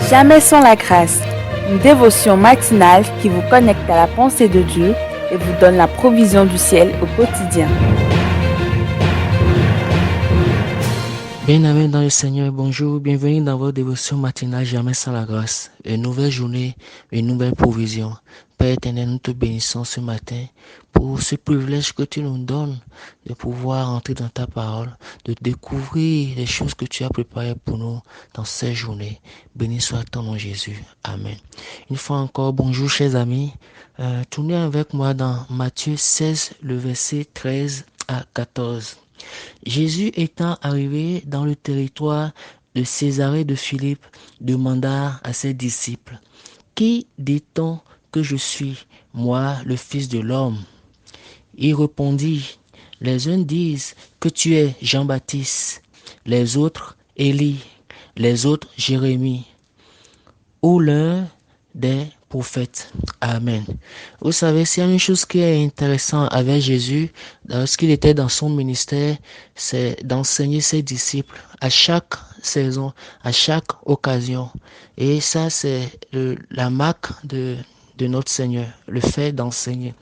Jamais sans la grâce, une dévotion matinale qui vous connecte à la pensée de Dieu et vous donne la provision du ciel au quotidien. Bien-aimés dans le Seigneur, bonjour, bienvenue dans votre dévotion matinale Jamais sans la grâce. Une nouvelle journée, une nouvelle provision. Père éternel, nous te bénissons ce matin pour ce privilège que tu nous donnes de pouvoir entrer dans ta parole, de découvrir les choses que tu as préparées pour nous dans cette journée. Béni soit ton nom Jésus. Amen. Une fois encore, bonjour chers amis. Tournez avec moi dans Matthieu 16, le verset 13 à 14. Jésus étant arrivé dans le territoire de Césarée de Philippe, demanda à ses disciples, « Qui dit-on que je suis, moi, le Fils de l'homme ?» Il répondit, « Les uns disent que tu es Jean-Baptiste, les autres Élie, les autres Jérémie, ou l'un des prophètes. » Amen. Vous savez, s'il y a une chose qui est intéressante avec Jésus, lorsqu'il était dans son ministère, c'est d'enseigner ses disciples à chaque saison, à chaque occasion. Et ça, c'est la marque de notre Seigneur, le fait d'enseigner.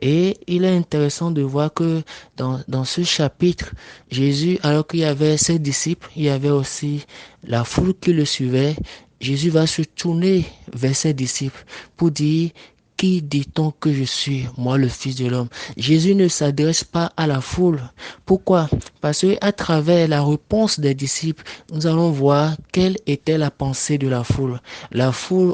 Et il est intéressant de voir que dans ce chapitre, Jésus, alors qu'il y avait ses disciples, il y avait aussi la foule qui le suivait. Jésus va se tourner vers ses disciples pour dire, « Qui dit-on que je suis, moi le Fils de l'homme ?» Jésus ne s'adresse pas à la foule. Pourquoi? Parce qu'à travers la réponse des disciples, nous allons voir quelle était la pensée de la foule. La foule,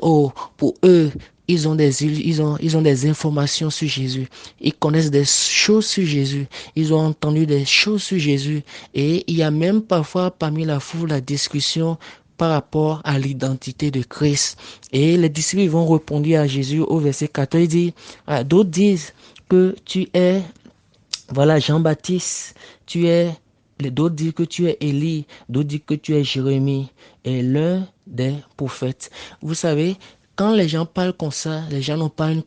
pour eux, ils ont des informations sur Jésus. Ils connaissent des choses sur Jésus. Ils ont entendu des choses sur Jésus. Et il y a même parfois parmi la foule la discussion par rapport à l'identité de Christ. Et les disciples vont répondre à Jésus au verset 14. Il dit, d'autres disent que tu es, Jean-Baptiste, d'autres disent que tu es Élie, d'autres disent que tu es Jérémie et l'un des prophètes. Vous savez, quand les gens parlent comme ça, les gens n'ont pas une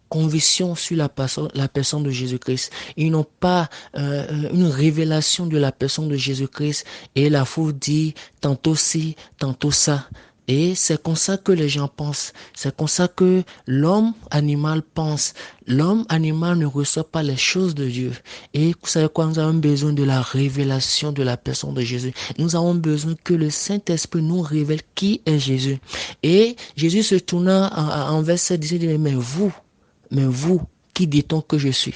conviction sur la personne de Jésus-Christ. Ils n'ont pas une révélation de la personne de Jésus-Christ. Et la foule dit tantôt ci, tantôt ça. Et c'est comme ça que les gens pensent. C'est comme ça que l'homme animal pense. L'homme animal ne reçoit pas les choses de Dieu. Et vous savez quoi? Nous avons besoin de la révélation de la personne de Jésus. Nous avons besoin que le Saint-Esprit nous révèle qui est Jésus. Et Jésus se tourna envers ses disciples et dit, mais vous, qui dit-on que je suis?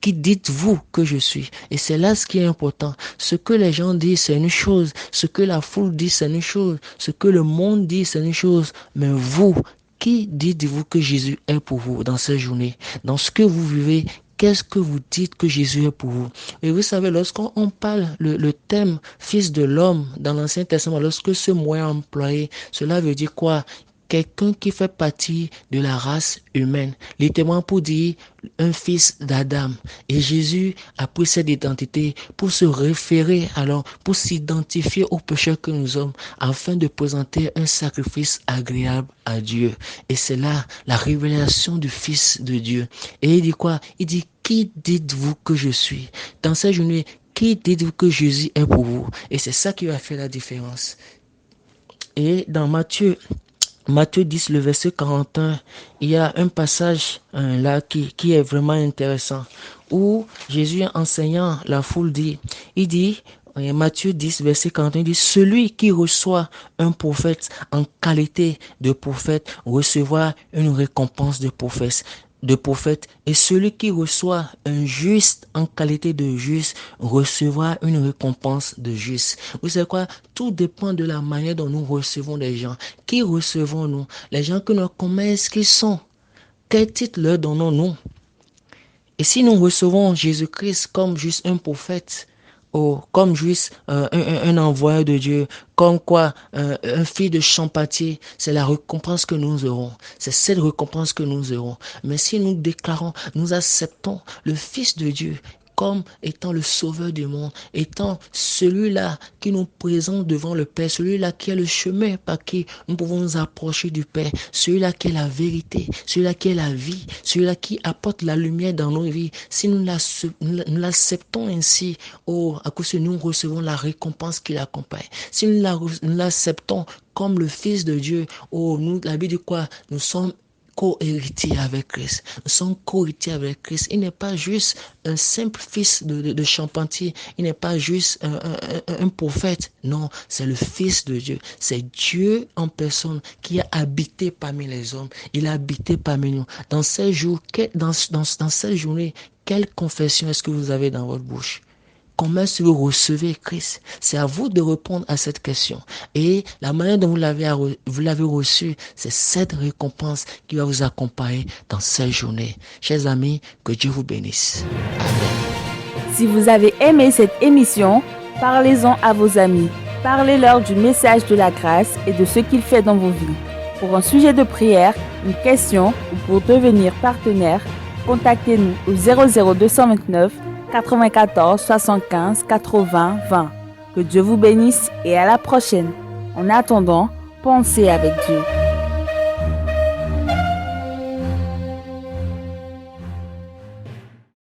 Qui dites-vous que je suis? Et c'est là ce qui est important. Ce que les gens disent, c'est une chose. Ce que la foule dit, c'est une chose. Ce que le monde dit, c'est une chose. Mais vous, qui dites-vous que Jésus est pour vous dans cette journée? Dans ce que vous vivez, qu'est-ce que vous dites que Jésus est pour vous? Et vous savez, lorsqu'on parle le thème Fils de l'homme dans l'Ancien Testament, lorsque ce mot est employé, cela veut dire quoi? Quelqu'un qui fait partie de la race humaine, littéralement pour dire un fils d'Adam. Et Jésus a pris cette identité pour se référer alors, pour s'identifier aux pécheurs que nous sommes, afin de présenter un sacrifice agréable à Dieu. Et c'est là la révélation du Fils de Dieu. Et il dit quoi? Il dit, qui dites-vous que je suis? Dans cette journée, qui dites-vous que Jésus est pour vous? Et c'est ça qui va faire la différence. Et dans Matthieu 10, le verset 41, il y a un passage là qui est vraiment intéressant, où Jésus enseignant la foule dit, Matthieu 10, verset 41, il dit, celui qui reçoit un prophète en qualité de prophète recevra une récompense de prophète, et celui qui reçoit un juste en qualité de juste recevra une récompense de juste. Vous savez quoi? Tout dépend de la manière dont nous recevons les gens. Qui recevons-nous? Les gens que nous connaissons, qui sont? Quel titre leur donnons-nous? Et si nous recevons Jésus-Christ comme juste un prophète, ou comme juste un envoyé de Dieu, comme quoi un fils de Champatier, c'est la récompense que nous aurons. C'est cette récompense que nous aurons. Mais si nous déclarons, nous acceptons le Fils de Dieu comme étant le sauveur du monde, étant celui-là qui nous présente devant le Père, celui-là qui est le chemin par qui nous pouvons nous approcher du Père, celui-là qui est la vérité, celui-là qui est la vie, celui-là qui apporte la lumière dans nos vies. Si nous l'acceptons ainsi, oh, à cause de nous recevons la récompense qui l'accompagne. Si nous l'acceptons comme le Fils de Dieu, oh, nous, la Bible dit quoi? Nous sommes co-héritier avec Christ. Nous sommes co-héritiers avec Christ. Il n'est pas juste un simple fils de charpentier. Il n'est pas juste un prophète. Non, c'est le Fils de Dieu. C'est Dieu en personne qui a habité parmi les hommes. Il a habité parmi nous. Dans ces jours, dans cette journée, quelle confession est-ce que vous avez dans votre bouche? Comment est-ce que vous recevez Christ? C'est à vous de répondre à cette question. Et la manière dont vous l'avez reçu, c'est cette récompense qui va vous accompagner dans cette journée. Chers amis, que Dieu vous bénisse. Amen. Si vous avez aimé cette émission, parlez-en à vos amis. Parlez-leur du message de la grâce et de ce qu'il fait dans vos vies. Pour un sujet de prière, une question ou pour devenir partenaire, contactez-nous au 00229 94 75 80 20. Que Dieu vous bénisse et à la prochaine. En attendant, pensez avec Dieu.